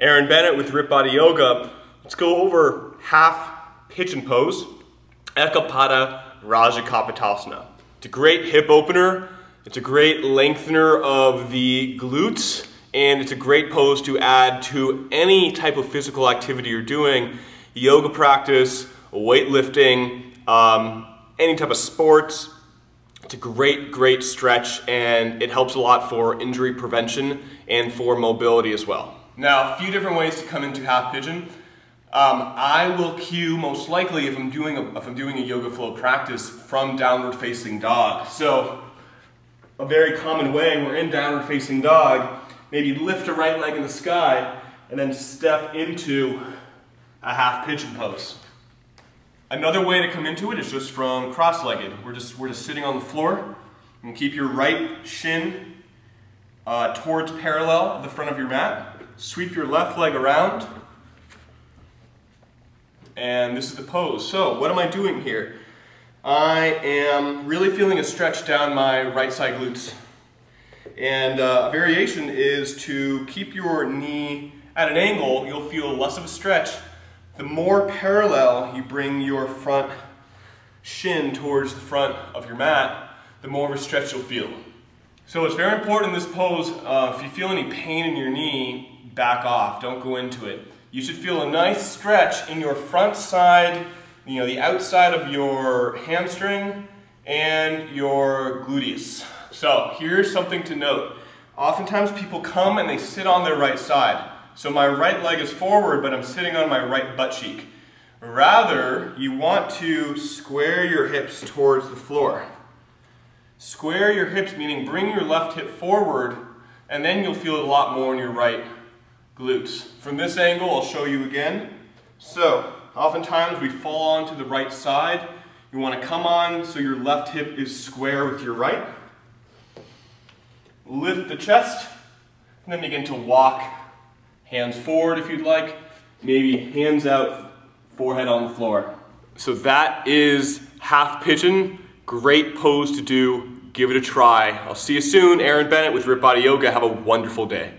Aaron Bennett with Rip Body Yoga. Let's go over half pigeon pose, Rajakapotasana. It's a great hip opener, it's a great lengthener of the glutes, and it's a great pose to add to any type of physical activity you're doing, yoga practice, weightlifting, any type of sports. It's a great stretch, and it helps a lot for injury prevention and for mobility as well. Now, a few different ways to come into half pigeon. I will cue most likely if I'm doing a yoga flow practice from downward facing dog. So a very common way, we're in downward facing dog, maybe lift a right leg in the sky and then step into a half pigeon pose. Another way to come into it is just from cross-legged. We're just sitting on the floor, and keep your right shin towards parallel of the front of your mat. Sweep your left leg around, and this is the pose. So what am I doing here? I am really feeling a stretch down my right side glutes. And a variation is to keep your knee at an angle. You'll feel less of a stretch. The more parallel you bring your front shin towards the front of your mat, the more of a stretch you'll feel. So it's very important in this pose, if you feel any pain in your knee, back off, don't go into it. You should feel a nice stretch in your front side, the outside of your hamstring and your gluteus. So here's something to note. Oftentimes people come and they sit on their right side. So my right leg is forward, but I'm sitting on my right butt cheek. Rather, you want to square your hips towards the floor. Square your hips, meaning bring your left hip forward, and then you'll feel a lot more in your right glutes. From this angle, I'll show you again. So, oftentimes we fall onto the right side. You want to come on so your left hip is square with your right. Lift the chest, and then begin to walk. Hands forward if you'd like, maybe hands out, forehead on the floor. So that is half pigeon. Great pose to do. Give it a try. I'll see you soon. Aaron Bennett with Rip Body Yoga. Have a wonderful day.